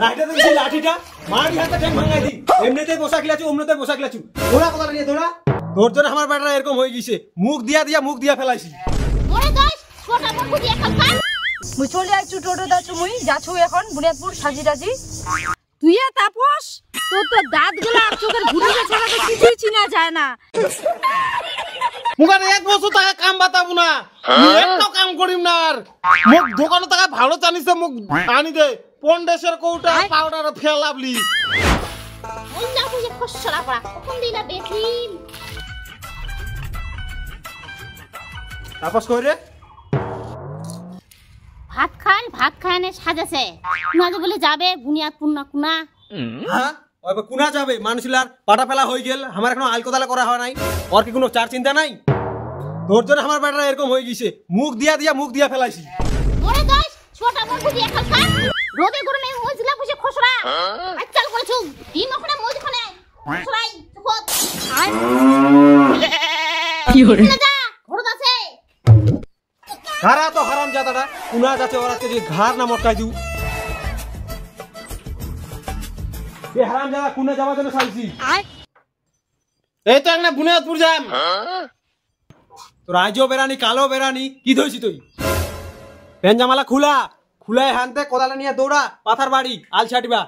লাঠিটা দিছি লাঠিটা মারি হাতে ঠ্যাং ভাঙাই দি এমনিতেই বসা গিলাছু অমনিতেই বসা গিলাছু ওরা কথা নিয়ে ধরা তোর জন্য আমার বেটা এরকম হয়ে গিয়েছে মুখ দিয়া ফেলাইছি ওরে গাইস ছোটা বন্ধু দিয়ে খালকা মুই চলে আইছু টোটো দাছু মুই যাছু এখন বুনিয়াদপুর সাজিরাজি তুই তাপস তোর তো দাঁতগুলো আর চোখের ঘুরিয়ে ছাড়া তো কিছুই চিনা যায় না মুখানে 1 বছর টাকা কাম বাতাবো না একটা কাম করিম না আর মুখ দোকানে টাকা ভালো জানিস মুখ আনি দে পন্ডেশের কৌটা পাউডার ফেলাবলি ওই না বুঝে খসড়া পড়া কোন দিনা বেঠিন তাপস কই রে ভাত খানে সাজেছে নাজে বলে যাবে বুনিয়াদপুর না কুনা হ্যাঁ ওই কুনা যাবে মানুষলার পাটা ফেলা হয়ে গেল আমার এখনো আল কোদালা করা হয় নাই ওর কি কোনো চার চিন্তা নাই তোর জন্য আমার বেটা এরকম হয়ে গিয়েছে মুখ দিয়া ফেলাইছি ওরে গাইস ছোটা বন্ধু দিয়ে খালকা রোদে গরমে ওইছিলা বুঝে খসড়া আচ্ছাল করেছু দিন ওখানে মজখানে খসড়াই চুপত আয় কি হরে না যা ঘোড়া আছে ঘাড়া তো হারাম জাদাটা কুনা যাচ্ছে ওর আজকে যে ঘাড় না মটকাই দিউ এ হারাম জাদা কুনা যাওয়ার জন্য চাইছি এই তো একটা বুনিয়াদপুর যাম তোর আজও বেরানি কালো বেরানি কি ধইছি তুই প্যান জামালা খুলাই হানতে কোদালা নিয়ে দৌড়া পাথার বাড়ি আল ছাটিবা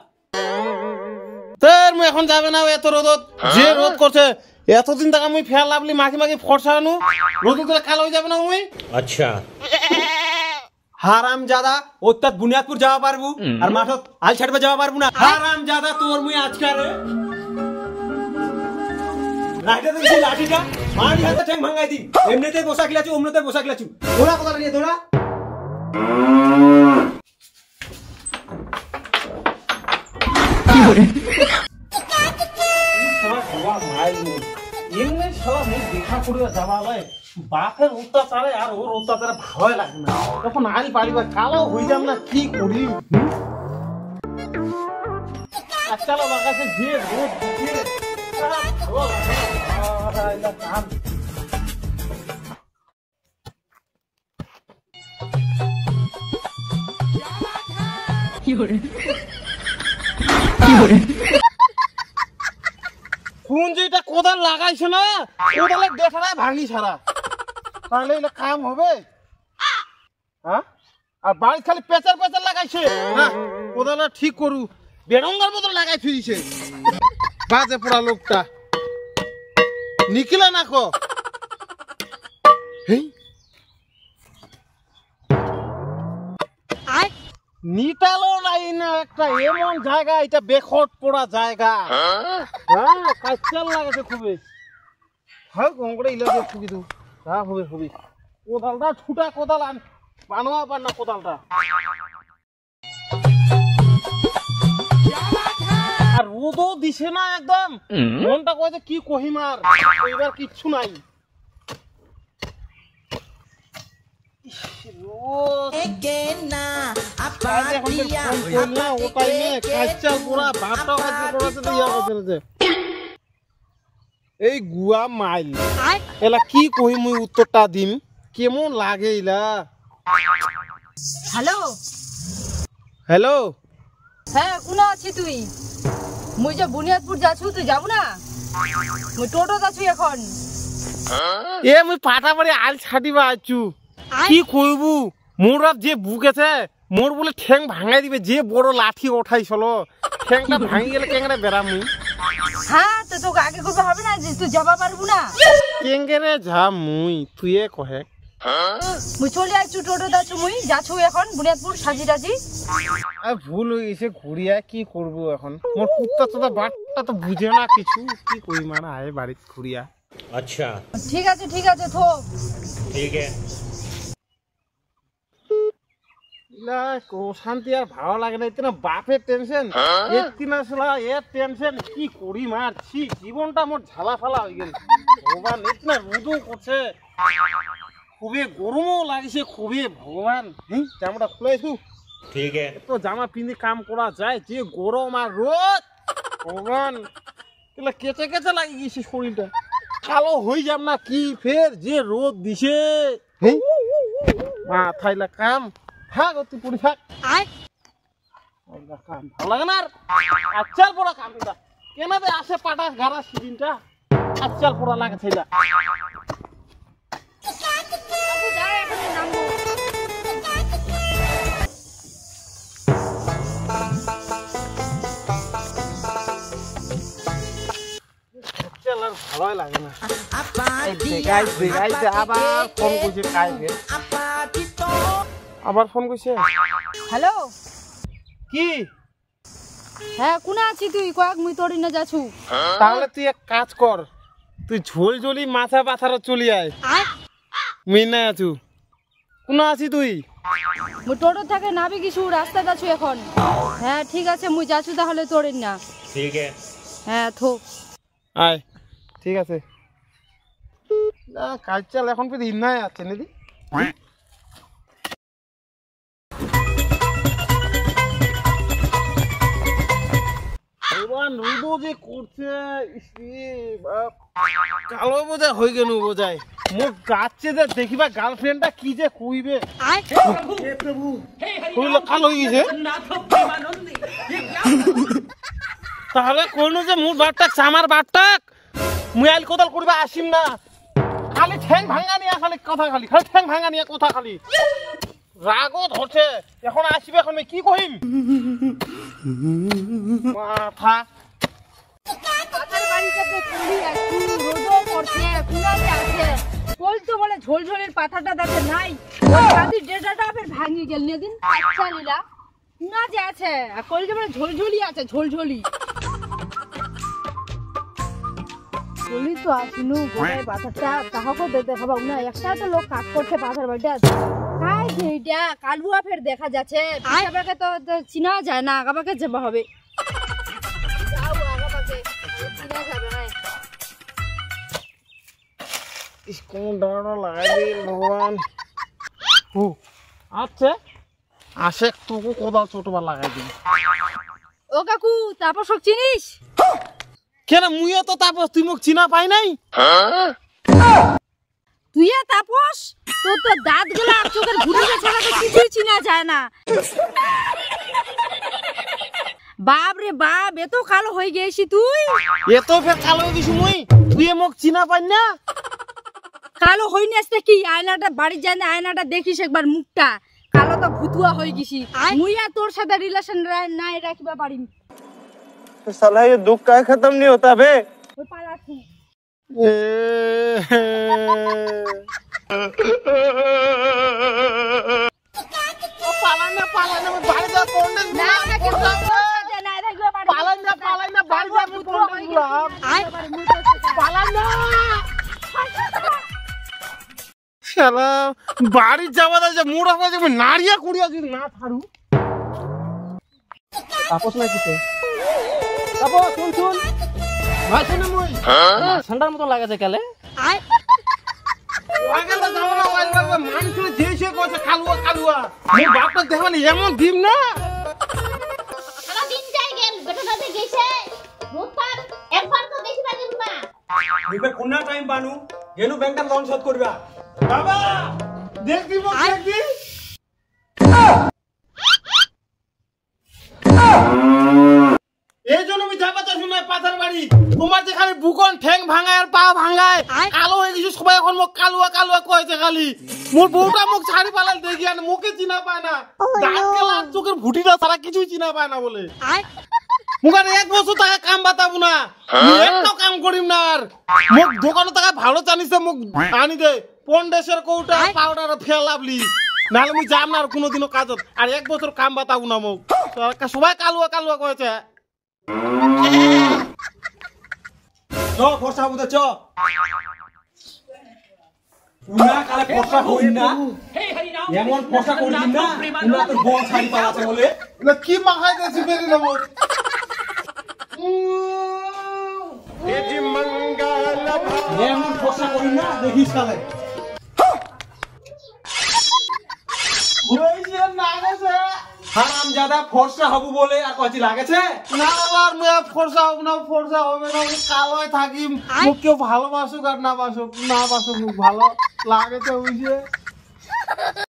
তোর মুই এখন যাবে না এত রোদ যে রোদ করছে এতদিন টাকা মুই ফেল লাভলি মাখি ফর্সানো রোদ করে কালো হয়ে যাবে না মুই আচ্ছা হারাম জাদা ওত্তাত বুনিয়াদপুর যাওয়া পারবো আর মাঠত আল ছাড়বে যাওয়া পারবো না হারাম জাদা তোর মুই আজকারে লাঠিটা দিছি লাঠিটা মারি হাতে ঠ্যাং ভাঙাই দি এমনিতেই বসা গিলাছু অমনিতেই বসা গিলাছু ওরা কথা নিয়ে ধরা কি হরে এমনি সব মুখ দেখা করিয়া যাওয়া হয় বাপের অত্যাচারে আর ওর অত্যাচারে ভালো লাগে না তখন আল পারিবা কালো হয়ে যাম না কি করি আজকাল লাগাছে যে রোদ দিছে কি হরে কি হরে কোন যেটা কোদাল লাগাইছে না কোদালের ডেটাটা ভাঙি ছাড়া তাহলে এটা কাম হবে হ্যাঁ আর বাড়ি খালি পেচার লাগাইছে না কোদালটা ঠিক করু বেড়ঙ্গার মতো লাগাই ফিরিছে বাজে পুরা লোকটা নিখিলা নাকো নিটালো নাই না একটা এমন জায়গা এটা বেখট পড়া জায়গা হ্যাঁ কাচ্চাল লাগাছে খুবই হয় গঙ্গড়ে ইলা দিয়ে ফুকি দু হ্যাঁ হবে কোদালটা ছুটা কোদাল বানোয়া পার না কোদালটা আর রোদও দিছে না একদম মনটা কয়েছে কি কহিমার এবার কিচ্ছু নাই এই গুয়া মাইল এলা কি কহি মুই উত্তরটা দিম কেমন লাগে ইলা হ্যালো হ্যালো হ্যাঁ কোনা আছিস তুই মুই যে বুনিয়াদপুর যাচ্ছু তুই যাবো না মুই টোটো যাচ্ছু এখন এ মুই পাটা বাড়ি আল ছাটিবা আছু কি কইবু মোর যে বুকেছে মোর বলে ঠ্যাং ভাঙাই দিবে যে বড় লাঠি ওঠাইছিল ঠ্যাংটা ভাঙি গেলে কেঙ্গরে বেরামু হ্যাঁ তো তোকে আগে করবে হবে না যে তুই যাবা পারবো না কেঙ্গরে যা মুই তুইয়ে কহে মুই চলে আইছু টোটো যাচ্ছু মুই যাচ্ছু এখন বুনিয়াদপুর সাজিরাজি ভুল হয়ে গেছে ঘুরিয়া কি করবো এখন মোর কুত্তা তোটা বাটটা তো বুঝে না কিছু কি করি মারা আয় বাড়িতে ঘুরিয়া আচ্ছা ঠিক আছে থো ঠিক আছে শান্তি আর ভালো লাগে না ইতনা বাপের টেনশন এর টেনশন কি করি মারছি জীবনটা মোর ঝালা ফালা হয়ে গেল ভগবান ইতনা রোদও করছে খুবই গরমও লাগছে খুবই ভগবান জামাটা খুলাইছু ঠিক আছে তো জামা পিন্ধে কাম করা যায় যে গরম আর রোদ ভগবান এগুলা কেচে লাগি গেছে শরীরটা কালো হয়ে যাম না কি ফের যে রোদ দিছে মাথায় কাম থাক তুই পড়ি থাক কাম ভালো লাগে না আর আচ্ছাল পড়া কামটা কেন দে আসে পাটা গাড়া সিজনটা আচ্ছাল পড়া লাগে ছেলে বাবু যা এখন নামবো আচ্ছাল আর ভালোই লাগে না দেখাইছে আবার ফোন করছে কাইকে আবার ফোন করছে হ্যালো কি হ্যাঁ কোনা আছি তুই কয়েক মুই তোর না যাচ্ছু তাহলে তুই এক কাজ কর তুই ঝোল ঝোলি মাথা পাথার চলি আয় মুই না আছু কোন আছি তুই মুই টোটো থেকে নাবি কিছু রাস্তা যাচ্ছু এখন হ্যাঁ ঠিক আছে মুই যাচ্ছু তাহলে তোর না ঠিক আছে হ্যাঁ থো আয় ঠিক আছে না কাজ চাল এখন ফির ইন্নায় আছে নাকি নুবো যে করছে কালো বোঝায় হয়ে গেল বোঝায় মোট গাচ্ছে যে দেখিবা গার্লফ্রেন্ডটা কি যে কইবে কইলো কালো হয়ে গেছে তাহলে কইলো যে মোর বাটটাক আমার বাটটাক মুয়াইল কোদাল করবে আসিম না খালি ঠ্যাং ভাঙা নিয়ে খালি কথা খালি খালি ঠ্যাং ভাঙা নিয়ে কথা খালি রাগও ধরছে এখন আসবে এখন কি কহিম মাথা পাতার বাড়িতে তো কুলি আছে রোদও পড়ছে কুনাতে আছে কল তো বলে ঝোলঝোলের পাতাটা দাতে নাই ওই কাদি ডেটাটা ফের ভাঙি গেল নেদিন আচ্ছা লীলা কুনা যে আছে আর কল যে বলে ঝোলঝোলি আছে ঝোলঝোলি বলি তো আসিনু গোটাই পাতাটা কাহকে দিতে খাবা না একটা তো লোক কাজ করছে পাতার বাড়িতে আছে কাই যেটা কালুয়া ফের দেখা যাচ্ছে পিছাবাকে তো চিনা যায় না আগাবাকে যাবা হবে আচ্ছা আসে তোকে কোদাল ছোটবার লাগাই দিন ও কাকু তাপস চিনিস কেন মুইও তো তাপস তুই মোক চিনা পাই নাই তুই তাপস তোর তো দাঁত গুলা চোখের ঘুরিয়ে ছাড়া তো কিছুই চিনা যায় না বাপ রে বাপ এত কালো হয়ে গেছি তুই এত ফের কালো হয়ে গেছি মুই তুই মোক চিনা পাই না কালো হই না আসতে কি আয়নাটা বাড়ি যায় না আয়নাটা দেখিস একবার মুখটা কালো তো ভুতুয়া হয়ে গেছি মুই আর তোর সাথে রিলেশন নাই রাখিবা পারিম साला ये दुख का खत्म नहीं होता बे ওই পালাছি পালানা পালানা বাড়ি যা পন্ডিত না না কি তোর সাথে নাই রাখিবা পারিম পালানা পালানা বাড়ি যা পন্ডিত পালানা শালা বাড়ি যাওয়া দা যে মুড়া হয়ে যাবে নাড়িয়া কুড়িয়া যদি না ছাড়ু তাপস না কিতে তাপস শুন শুন ভাইছে না মুই ঠান্ডার মতো লাগাছে কালে ওয়াগেলা যাওয়া না ওয়াইল বাবা মানুষ যেইছে কইছে কালুয়া কালুয়া মোর বাপটা দেখবানি এমন দিম না সারা দিন যাই গেল বেটাটা যে গেছে রোজবার একবার তো দেখিবা গেল না এবার কোনা টাইম বানু গেনু ব্যাংকটা লোন শোধ করবা বাবা দেখবি মোক দেখবি এই জন্য আমি যাবা তো শুনে পাথার বাড়ি তোমার যে খালি বুকন ঠ্যাং ভাঙায় আর পা ভাঙায় কালো হয়ে গেছে সবাই এখন মোক কালুয়া কালুয়া কইছে খালি মোর বউটা মোক ছাড়ি পালাল দেখি আর মুখে চিনা পায় না দাঁত গেলা চোখের ভুটিটা সারা কিছুই চিনা পায় না বলে মুখানে এক বছর টাকা কাম বাতাবো না একটা কাম করিম না আর মোক দোকানে টাকা ভালো জানিছে মোক আনি দে পন্ডেশের কৌটা পাউডার ফেলাবলি নাহলে মুই যাম না আর কোনোদিনও কাজত আর এক বছর কাম বাতাবো না মোক সবাই কালুয়া কালুয়া কয়েছে চ ফর্সা হবু চ পুনা কালে ফর্সা হইন না এমন ফর্সা করিস না পুনা তোর বল ছাড়ি পালাছে বলে না কি মাখাই দেছি বেরি না মোক এজি মঙ্গল এমন ফর্সা করিস না দেখিস কালে হইছে না গেছে হারাম জাদা ফর্সা হবু বলে আর কচি লাগেছে না আর মুই ফর্সা হবে না কালোয় থাকি মোক কেউ ভালোবাসুক আর না বাসুক মুখ ভালো লাগেছে হইছে